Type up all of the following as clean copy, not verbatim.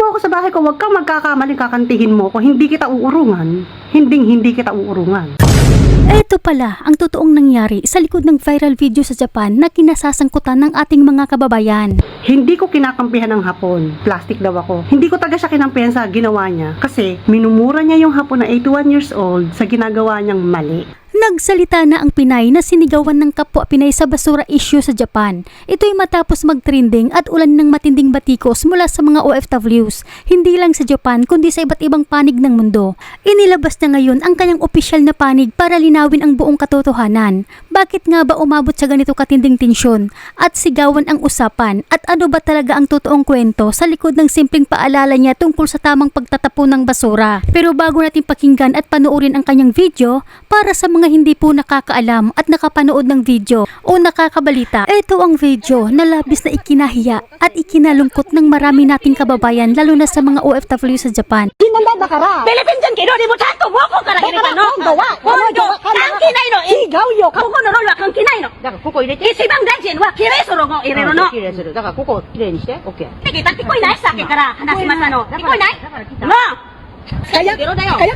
mo ako sa bahay ko, huwag kang magkakamaling kakantihin mo ko. Hindi kita uurungan. Hindi kita uurungan. Ito pala ang totoong nangyari sa likod ng viral video sa Japan na kinasasangkutan ng ating mga kababayan. Hindi ko kinakampihan ng Hapon. Plastic daw ako. Hindi ko taga siya kinampihan sa ginawa niya. Kasi minumura niya yung Hapon na 81 years old sa ginagawa niyang mali. Nagsalita na ang Pinay na sinigawan ng kapwa Pinay sa basura issue sa Japan. Ito'y matapos mag-trending at ulan ng matinding batikos mula sa mga OFWs. Hindi lang sa Japan kundi sa iba't ibang panig ng mundo. Inilabas na ngayon ang kanyang opisyal na panig para linawin ang buong katotohanan. Bakit nga ba umabot sa ganito katinding tensyon at sigawan ang usapan at ano ba talaga ang totoong kwento sa likod ng simpleng paalala niya tungkol sa tamang pagtatapon ng basura. Pero bago natin pakinggan at panoorin ang kanyang video, para sa mga hindi po nakakaalam at nakapanood ng video o nakakabalita, ito ang video na labis na ikinahiya at ikinalungkot ng marami nating kababayan lalo na sa mga OFW sa Japan. Philippine人けどでもちゃんと母国から入れたの。今度関係ないの。違うよ。ここのロールは関係ないの。だからここ入れて。一番大事なのはきれいするの入れるの。きれいする。だからここきれいにして。オッケー。だって聞こえないさっきから話しましたの。聞こえない？なあ。Kaya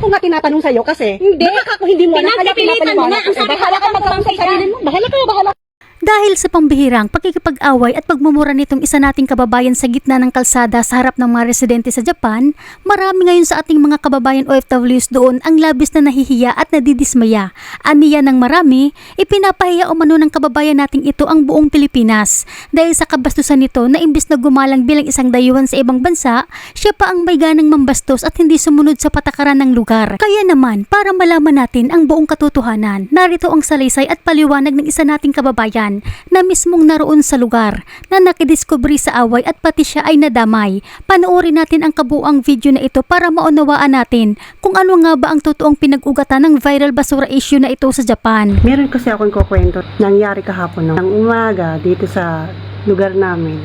ko nga tinatanong sa'yo kasi baka ako hindi mo alam, kaya pinapaliwanag ko. Bahala ka magkaroon sa sarili mo. Bahala. Dahil sa pambihirang pakikipag-away at pagmumura nitong isa nating kababayan sa gitna ng kalsada sa harap ng mga residente sa Japan, marami ngayon sa ating mga kababayan OFWs doon ang labis na nahihiya at nadidismaya. Aniya ng marami, ipinapahiya umano ng kababayan nating ito ang buong Pilipinas. Dahil sa kabastusan nito na imbis na gumalang bilang isang dayuhan sa ibang bansa, siya pa ang may ganang mambastos at hindi sumunod sa patakaran ng lugar. Kaya naman, para malaman natin ang buong katotohanan, narito ang salaysay at paliwanag ng isa nating kababayan na mismong naroon sa lugar na nakidiskubre sa away at pati siya ay nadamay. Panoorin natin ang kabuuang video na ito para maunawaan natin kung ano nga ba ang totoong pinag-ugatan ng viral basura issue na ito sa Japan. Meron kasi akong kukwento. Nangyari kahapon ng umaga dito sa lugar namin.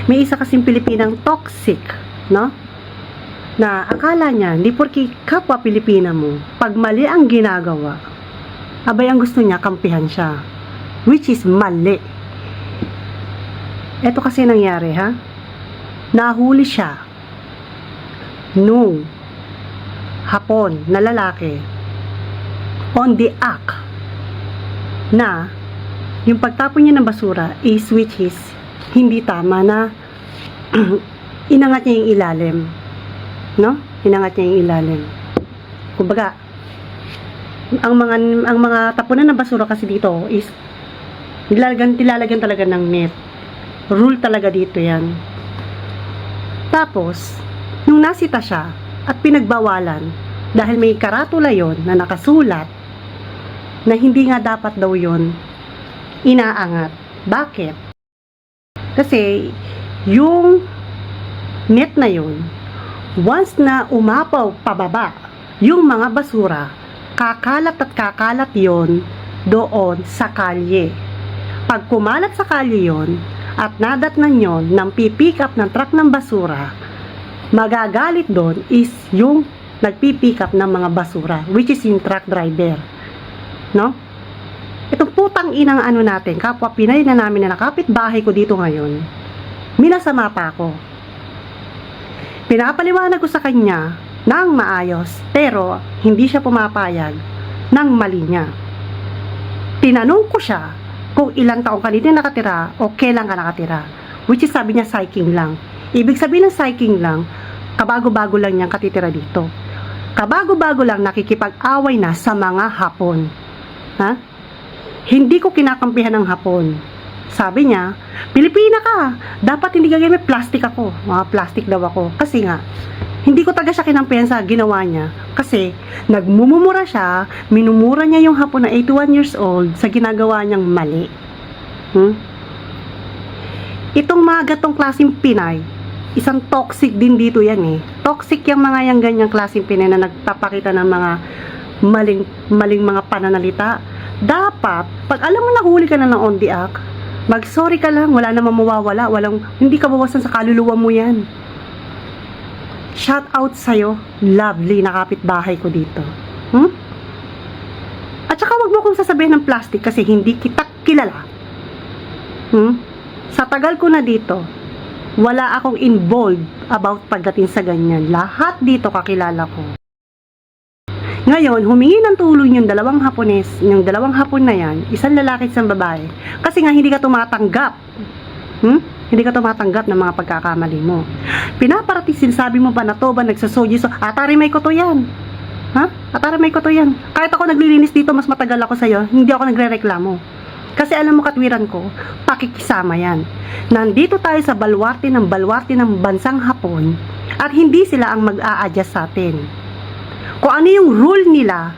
May isa kasing Pilipinang toxic, no? Na akala niya, hindi porki kapwa Pilipina mo, pag mali ang ginagawa, abay ang gusto niya, kampihan siya. Which is mali. Ito kasi nangyari, ha? Nahuli siya nung Hapon na lalaki on the act na yung pagtapon niya ng basura is which is hindi tama na inangat niya yung ilalim. No? Inangat niya yung ilalim. Kumbaga, ang mga tapunan ng basura kasi dito is nilalagyan talaga ng net. Rule talaga dito yan. Tapos, nung nasita siya at pinagbawalan, dahil may karatula yon na nakasulat na hindi nga dapat daw yon inaangat. Bakit? Kasi, yung net na yon, once na umapaw pababa, yung mga basura, kakalat yon doon sa kalye. Pag kumalat sa kalye yon at nadatnan yon ng pipick up ng truck ng basura, magagalit doon is yung nagpipick up ng mga basura, which is yung truck driver. No? Itong putang inang ano natin, kapwa Pinay na namin na nakapit bahay ko dito ngayon, minasama pa ako. Pinapaliwanag ko sa kanya ng maayos, pero hindi siya pumapayag ng mali niya. Tinanong ko siya kung ilang taong ka dito nakatira o kailan ka nakatira. Which is sabi niya cycling lang. Ibig sabihin ng cycling lang, kabago-bago lang niyang katitira dito. Kabago-bago lang nakikipag-away na sa mga Hapon. Ha? Hindi ko kinakampihan ng Hapon. Sabi niya, Pilipina ka, dapat hindi ka gamit, plastic ako. Plastic daw ako. Kasi nga, hindi ko taga siya kinampihan sa ginawa niya. Kasi, nagmumumura siya, minumura niya yung Hapon na 81 years old sa ginagawa niyang mali. Itong mga gatong klaseng Pinay, isang toxic din dito yan eh. Toxic yung mga yung ganyang klaseng Pinay na nagpapakita ng mga maling mga pananalita. Dapat, pag alam mo nahuli ka na ng on the act, mag-sorry ka lang, wala namang mawawala, hindi ka bawasan sa kaluluwa mo yan. Shout out sa'yo, lovely na kapitbahay ko dito. At saka wag mo kong sasabihin ng plastic kasi hindi kita kilala. Sa tagal ko na dito, Wala akong involved about pagdating sa ganyan. Lahat dito kakilala ko. Ngayon, humingi ng tulong yung dalawang Hapones, yung dalawang Hapon na yan, isang lalaki at isang babae. Kasi nga hindi ka tumatanggap. Hindi ka tumatanggap ng mga pagkakamali mo. Pinaparating, sabi mo ba na to ba nagsasoji, so atari may ko to yan. Atari may ko to yan. Kahit ako naglilinis dito, mas matagal ako sa'yo, hindi ako nagre-reklamo. Kasi alam mo katwiran ko, pakikisama yan. Nandito tayo sa balwarte ng bansang Hapon at hindi sila ang mag-a-adjust sa atin. Kung ano yung rule nila,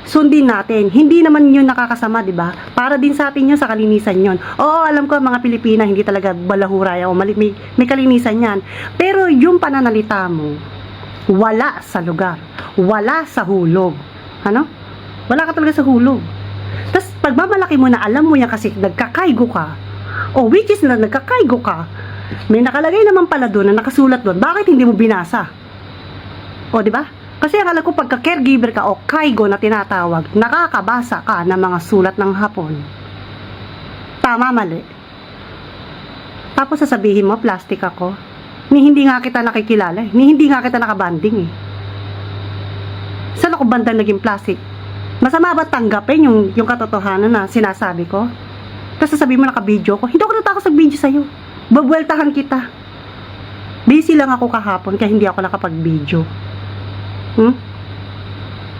sundin natin. Hindi naman yun nakakasama, di ba? Para din sa atin yun, sa kalinisan yun. Oo, alam ko mga Pilipina, hindi talaga balahura o may kalinisan yan. Pero yung pananalita mo, wala sa lugar. Wala sa hulog. Ano? Wala ka talaga sa hulog. Tapos, pagmamalaki mo na alam mo yan kasi nagkakaigo ka, o which is na nagkakaigo ka, may nakalagay naman pala doon na nakasulat doon, bakit hindi mo binasa? O, di ba? Kasi akala ko pagka caregiver ka o kaigo na tinatawag, nakakabasa ka ng mga sulat ng Hapon. Tama, mali. Tapos sasabihin mo, plastic ako. Hindi nga kita nakikilala. Hindi nga kita nakabanding eh. Saan ako bandang naging plastic? Masama ba tanggapin yung katotohanan na sinasabi ko? Tapos sasabihin mo naka-video ko, hindi ako natakot sa video sa'yo. Babueltahan kita. Busy lang ako kahapon kaya hindi ako nakapag-video.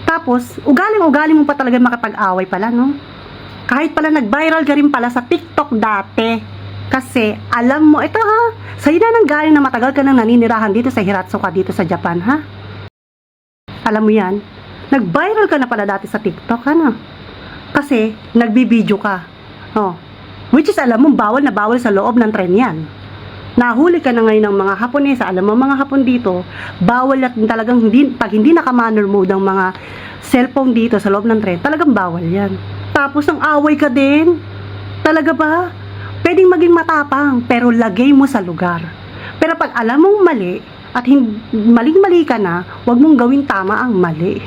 Tapos, ugaling mo pa talaga makapag-away pala, no? Kahit pala nag-viral ka rin pala sa TikTok dati. Kasi, alam mo, ito ha, sa'yo na nang galing na matagal ka nang naninirahan dito sa Hiratsuka dito sa Japan, ha? Alam mo yan? Nag-viral ka na pala dati sa TikTok, ano? Kasi, nagbibideo ka. Which is, alam mo, bawal na bawal sa loob ng tren yan. Nahuli ka na ngayon ng mga Haponesa, alam mo, mga Hapon dito, bawal at talagang pag hindi naka-manner mode ang mga cellphone dito sa loob ng tren, talagang bawal yan. Tapos, ang away ka din. Talaga ba? Pwedeng maging matapang, pero lagay mo sa lugar. Pero pag alam mong mali, at maling-mali ka na, huwag mong gawin tama ang mali.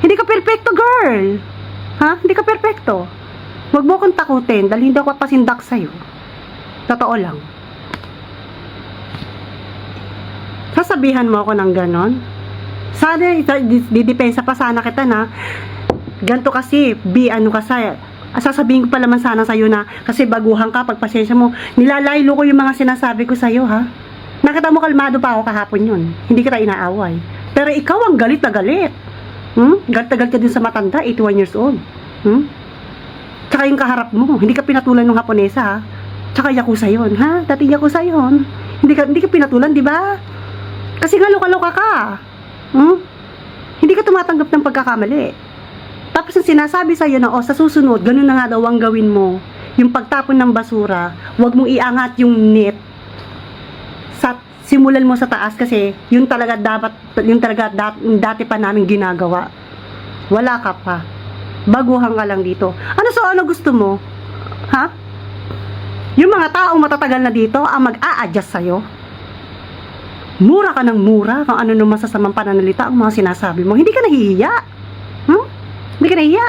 Hindi ka perfecto, girl. Hindi ka perfecto. Huwag mo akong takutin dahil hindi ako pasindak sa'yo. Totoo lang. Sasabihan mo ako ng ganon? Sana, didepensa pa sana kita na ganto kasi, ano ka sa, sasabihin ko pa naman sana sa'yo na kasi baguhan ka, pagpasensya mo, nilalaylo ko yung mga sinasabi ko sa'yo, ha? Nakita mo kalmado pa ako kahapon yun. Hindi kita inaaway. Pero ikaw ang galit na galit. Galit ka din sa matanda, 81 years old. Tsaka yung kaharap mo, hindi ka pinatulan ng Haponesa, ha? Tsaka yakuza yun, ha? Dati yakuza yun. Hindi ka pinatulan, di ba? Kasi nga loka-loka ka. Hindi ka tumatanggap ng pagkakamali. Tapos yung sinasabi sa'yo na, sa susunod, ganun na nga daw ang gawin mo. Yung pagtapon ng basura, huwag mong iangat yung net sa simulan mo sa taas kasi yung talaga dati pa namin ginagawa. Wala ka pa. Baguhan ka lang dito. Ano gusto mo? Yung mga taong matatagal na dito ang mag-a-adjust sa'yo. Mura ka ng mura kung ano nung masasamang pananalita ang mga sinasabi mo. Hindi ka nahihiya. Hindi ka nahihiya.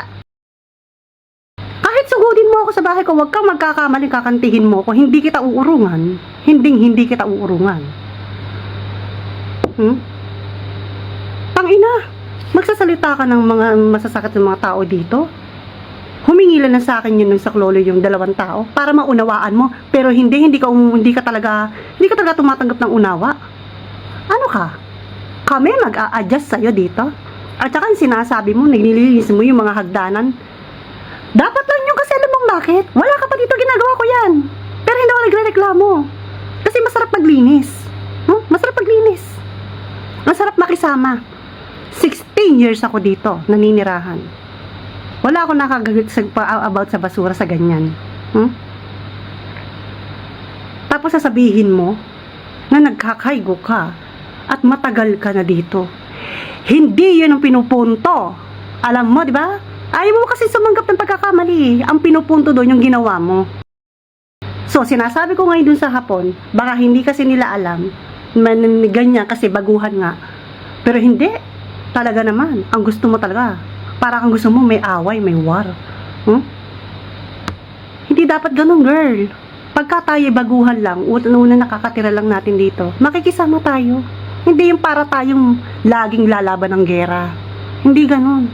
Kahit sugudin mo ako sa bahay ko, huwag kang magkakamali, kakantihin mo ako. Hindi kita uurungan. Hindi kita uurungan. Tangina, magsasalita ka ng mga masasakit ng mga tao dito. Humingi lang sa akin yun ng saklolo yung dalawang tao para maunawaan mo. Pero hindi ka talaga tumatanggap ng unawa. Ano ka? Kami mag-a-adjust sa'yo dito. At saka yung sinasabi mo, nililinis mo yung mga hagdanan. Dapat lang yun kasi alam mong bakit? Wala ka pa dito, ginagawa ko yan. Pero hindi ako nagre-reklamo. Kasi masarap maglinis. Masarap maglinis. Masarap makisama. 16 years ako dito, naninirahan. Wala akong nakagalit about sa basura sa ganyan. Tapos sasabihin mo na nagkakaigo ka at matagal ka na dito. Hindi yun ang pinupunto. Alam mo, di ba? Ayaw mo kasi sumanggap ng pagkakamali. Ang pinupunto doon yung ginawa mo. So, sinasabi ko ngayon dun sa Hapon, baka hindi kasi nila alam, ganyan kasi baguhan nga. Pero hindi. Talaga naman, ang gusto mo talaga, para kang gusto mo may away, may war. Hindi dapat ganun, girl. Pagka tayo baguhan lang, una nakakatira lang natin dito, makikisama tayo. Hindi yung para tayong laging lalaban ng gera. Hindi ganun.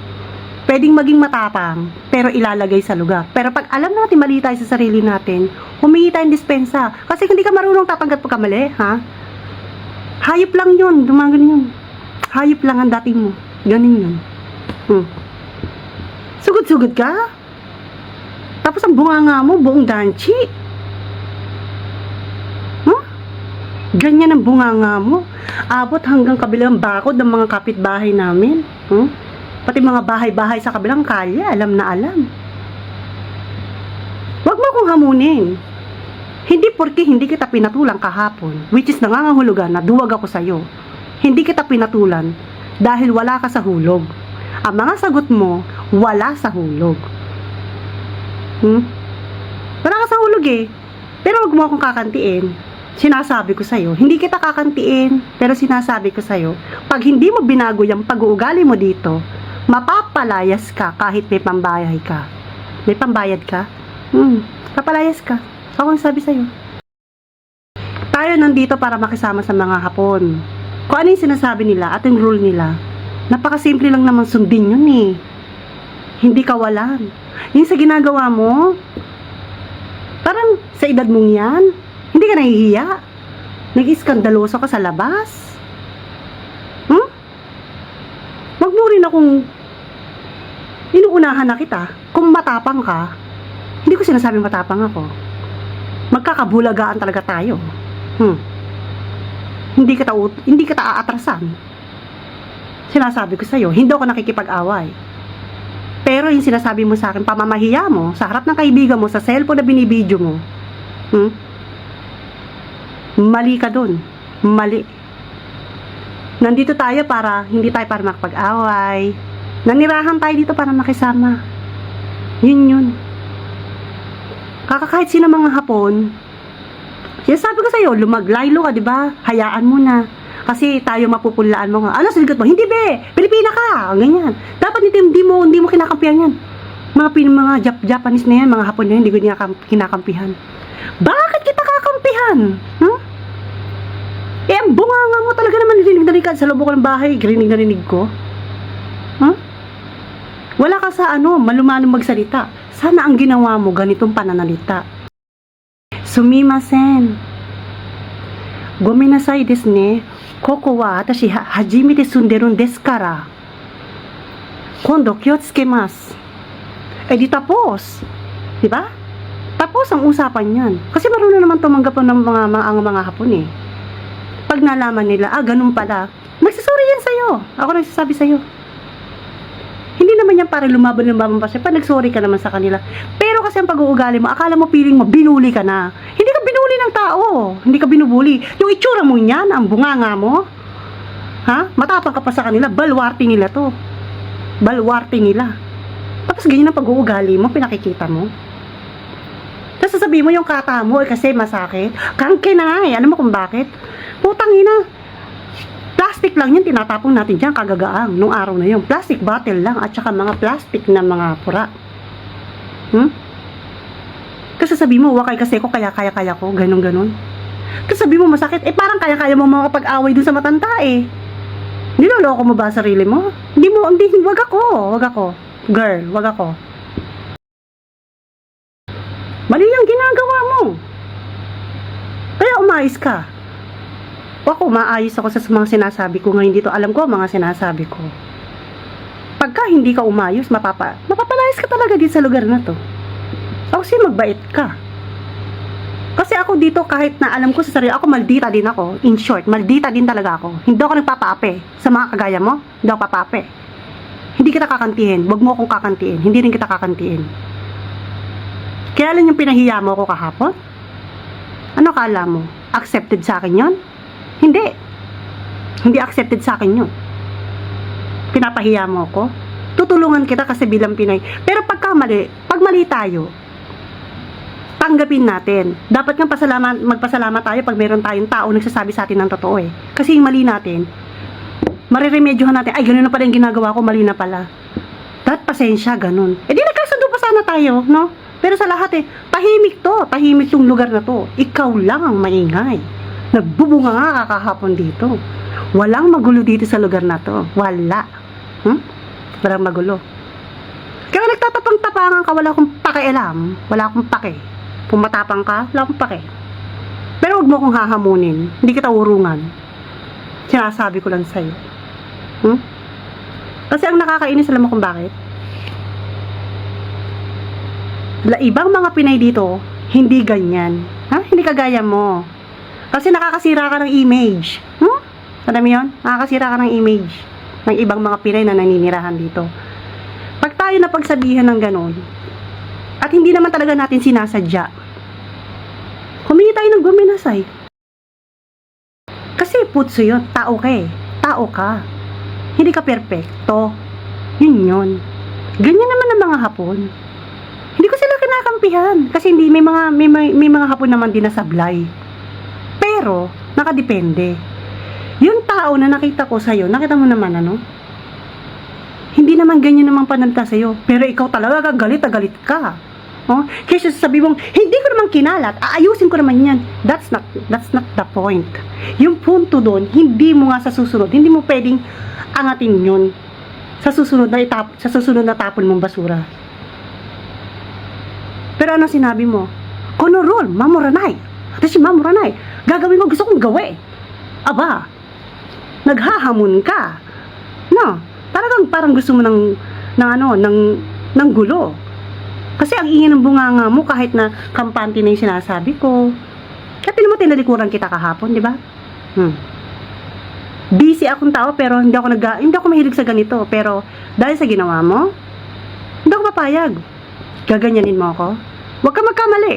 Pwedeng maging matapang, pero ilalagay sa lugar. Pero pag alam natin mali tayo sa sarili natin, humingi tayong dispensa. Kasi hindi ka marunong tatanggap pagka mali, ha? Hayop lang yun, dumagan yun. Hayop lang ang dating mo. Ganun yun. Sugod-sugod ka? Tapos ang bunganga mo, buong danchi. Ganyan ang bunganga mo. Abot hanggang kabilang bakod ng mga kapitbahay namin. Pati mga bahay-bahay sa kabilang kalye, alam na alam. Huwag mo akong hamunin. Hindi porke hindi kita pinatulan kahapon, which is nangangahulugan na duwag ako sa'yo. Hindi kita pinatulan dahil wala ka sa hulog. Ang mga sagot mo, wala sa hulog. Wala ka sa hulog eh. Pero huwag mo akong kakantiin. Sinasabi ko sa'yo, hindi kita kakantiin, pero sinasabi ko sa'yo, pag hindi mo binago yung pag-uugali mo dito, mapapalayas ka kahit may pambayad ka. May pambayad ka? Papalayas ka. Ako ang sabi sa'yo. Tayo nandito para makisama sa mga Hapon. Kung ano yung sinasabi nila at yung rule nila, napakasimple lang naman sundin yun eh. Hindi kawalan. Yung sa ginagawa mo, parang sa edad mong yan, hindi ka nahihiya. Nag-iskandaloso ka sa labas. Wag mo rin akong inuunahan na kita. Kung matapang ka, hindi ko sinasabing matapang ako. Magkakabulagaan talaga tayo. Hindi kita aatrasan. Sinasabi ko sa'yo, hindi ako nakikipag-away. Pero yung sinasabi mo sa akin, pamamahiya mo, sa harap ng kaibigan mo, sa cellphone na binibidyo mo, mali ka dun. Mali. Nandito tayo hindi tayo para makapag-away. Nanirahan tayo dito para makisama. Yun. Kahit sino mga Hapon, sabi ko sa'yo, lumaglaylo ka, diba? Hayaan mo na. Kasi tayo mapupulaan mo. Ano, siligot mo? Hindi be! Pilipina ka! Ganyan. Dapat hindi mo kinakampihan yan. Mga Japanese na yan, mga Hapon na yan, hindi ko niya kinakampihan. Bakit kita kakampihan? Ang bunganga mo talaga naman rinig ka sa loob ko ng bahay, rinig ko. Wala ka sa malumanong magsalita. Sana ang ginawa mo ganitong pananalita. Sumimasen. Gomenasai desu ne. Koko wa atashi hajimete sunderu desu kara. Kondo kiyotsukemasu. Di tapos. Diba? Tapos ang usapan yan. Kasi marunong naman tumanggap ng mga Hapon eh. Pag nalaman nila, ganun pala, magsasorry yan sa'yo. Ako nagsasabi sa'yo. Hindi naman yan para lumaban pa siya. Pag nagsorry ka naman sa kanila. Pero kasi ang pag-uugali mo, akala mo feeling mo, binuli ka na. Hindi ka binuli ng tao. Hindi ka binubuli. Yung itsura mo yan, ang bunganga mo. Matapang ka pa sa kanila. Balwarte nila to. Balwarte nila. Tapos ganyan ang pag-uugali mo, pinakikita mo. Tapos sasabihin mo yung kata mo, kasi masakit. Kangke na nga. Alam mo kung bakit? Putang ina. Plastic lang yan, tinatapong natin dyan kagagaang nung araw na yun. Plastic bottle lang at saka mga plastic na mga pura. Kasi sabi mo, wakay kasi ko, kaya ko, ganun. Kasi sabi mo masakit, parang kaya mo makapag-away dun sa matanda eh. Niloloko mo ba sarili mo? Wag ako. Girl, wag ako. Mali yung ginagawa mo. Kaya umayos ka. Ako, maayos ako sa mga sinasabi ko ngayon dito. Alam ko ang mga sinasabi ko. Pagka hindi ka umayos, mapapalayas ka talaga dito sa lugar na to. Kasi magbait ka. Kasi ako dito, kahit na alam ko sa sarili, ako maldita din ako. In short, maldita din talaga ako. Hindi ako nagpapaape. Sa mga kagaya mo, hindi ako papaape. Hindi kita kakantihin. Huwag mo akong kakantihin. Hindi rin kita kakantihin. Kailan yung pinahiya mo ako kahapon? Ano kala mo? Accepted sa akin yon? Hindi accepted sa akin yun. Pinapahiya mo ako. Tutulungan kita kasi bilang Pinay. Pero pag mali tayo, tanggapin natin. Dapat nga magpasalamat tayo pag meron tayong tao nagsasabi sa atin ng totoo eh. Kasi yung mali natin, mariremedyohan natin, ay ganun na pala yung ginagawa ko, mali na pala. Dapat pasensya, ganun. Di nagkasundo pa sana tayo, no? Pero sa lahat tahimik to. Tahimik yung lugar na to. Ikaw lang ang maingay. Nagbubunga nga kakahapon dito. Walang magulo dito sa lugar na to. Wala. Walang magulo. Kaya nagtatapang-tapangan ka, wala akong pakialam. Wala akong pake. Kung matapang ka, wala akong pake. Pero huwag mo akong hahamunin. Hindi kita urungan. Sinasabi ko lang sa'yo. Kasi ang nakakainis, alam mo kung bakit? Ibang mga Pinay dito, hindi ganyan. Hindi kagaya mo. Kasi nakakasira ka ng image. Alam mo yun? Nakakasira ka ng image ng ibang mga Pinay na naninirahan dito. Pag tayo napagsabihan ng ganon, at hindi naman talaga natin sinasadya, humingi tayo ng guminasay. Kasi putso yun, tao ka Tao ka. Hindi ka perpekto. Yun. Ganyan naman ang mga Hapon. Hindi ko sila kinakampihan. Kasi hindi, may mga Hapon naman din na sablay. Pero, nakadepende. Yung tao na nakita ko sa'yo, nakita mo naman hindi naman ganyan naman pananta sa'yo. Pero ikaw talaga galit na galit ka. Kasi sabi mong, hindi ko naman kinalat, aayusin ko naman yan. That's not the point. Yung punto doon, hindi mo nga sa susunod, hindi mo pwedeng angatin yun sa susunod na tapon mong basura. Pero ano sinabi mo? Konorol, mamuranay. At si mamuranay, gagawin mo gusto kong gawin. Aba, naghahamon ka. No, talagang parang gusto mo ng gulo. Kasi ang ingay ng bunganga mo kahit na kampante na yung sinasabi ko. Kaya tinan mo, tinalikuran kita kahapon, di ba? Busy akong tao pero hindi ako mahilig sa ganito. Pero dahil sa ginawa mo, hindi ako papayag. Gaganyanin mo ako. Huwag ka magkamali.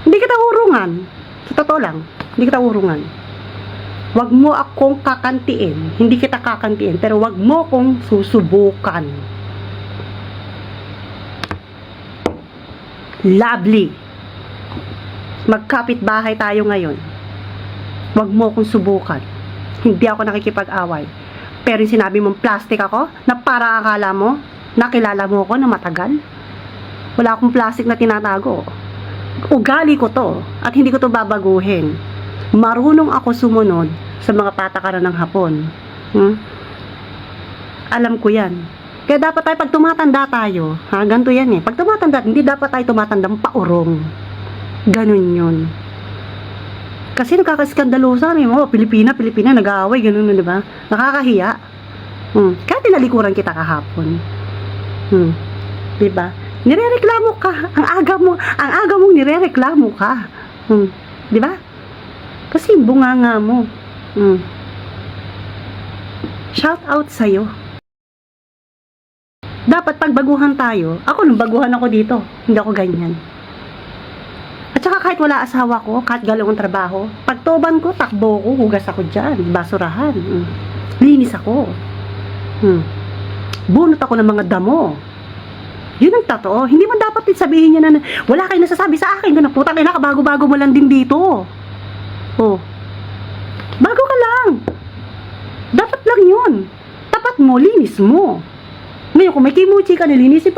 Hindi kita urungan. Sa totoo lang, hindi kita urungan. Huwag mo akong kakantiin. Hindi kita kakantiin, pero huwag mo akong susubukan. Lovely. Magkapit bahay tayo ngayon. Huwag mo akong subukan. Hindi ako nakikipag-away. Pero yung sinabi mong plastic ako, na para akala mo, nakilala mo ako na matagal. Wala akong plastic na tinatago. Ugali ko to, at hindi ko to babaguhin. Marunong ako sumunod sa mga patakaran ng Hapon. Alam ko yan. Kaya dapat tayo, pag tumatanda tayo, ganito yan pag tumatanda, hindi dapat tayo tumatandang paurong. Ganun yun. Kasi nakakaskandalusa, Pilipina, nag-aaway, ganun, di ba? Nakakahiya. Kaya tinalikuran kita kahapon. Di ba? Nirereklamo ka. Ang aga mong nirereklamo ka. Di ba? Kasi bunganga mo. Shout out sa'yo. Dapat pagbaguhan tayo. Ako nung baguhan ako dito. Hindi ako ganyan. At saka kahit wala asawa ko, kahit galing akong trabaho, pagtoban ko, takbo ko, hugas ako dyan, basurahan. Linis ako. Bunot ako ng mga damo. Yun ang totoo. Hindi man dapat sabihin niya na wala kayo nasasabi sa akin. Ganun, putang ina, bago-bago mo lang din dito. Bago ka lang. Dapat lang yun. Tapat mo, linis mo. Ngayon, kung may kimuchi ka, linisin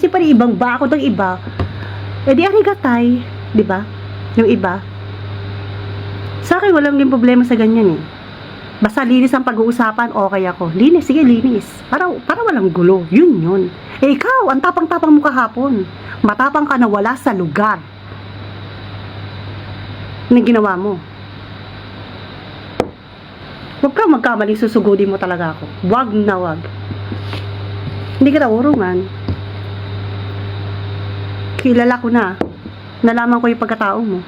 pa rin ibang bakod ng iba. Di arigatay. Di ba? Yung iba. Sa akin, walang din problema sa ganyan Basta linis ang pag-uusapan, okay ako. Linis, sige, linis. Para walang gulo. Yun. Ikaw, ang tapang-tapang mo kahapon. Matapang ka na wala sa lugar. Anong ginawa mo? Huwag ka magkamaling susugudin mo talaga ako. Wag na wag. Hindi kita urungan. Kilala ko na. Nalaman ko yung pagkatao mo.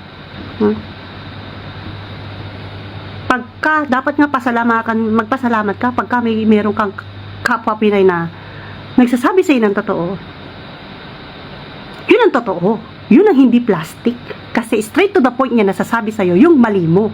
Dapat nga magpasalamat ka pagka meron kang kapwa Pinay na nagsasabi sa'yo ng totoo. Yun ang totoo. Yun ang hindi plastic. Kasi straight to the point niya nasasabi sa'yo yung mali mo.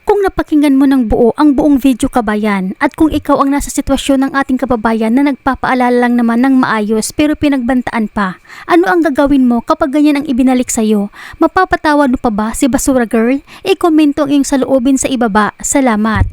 Kung napakinggan mo ng buo ang buong video kabayan at kung ikaw ang nasa sitwasyon ng ating kababayan na nagpapaalala lang naman ng maayos pero pinagbantaan pa, ano ang gagawin mo kapag ganyan ang ibinalik sa'yo? Mapapatawad mo pa ba si Basura Girl? I-komento ang iyong saloobin sa ibaba. Salamat!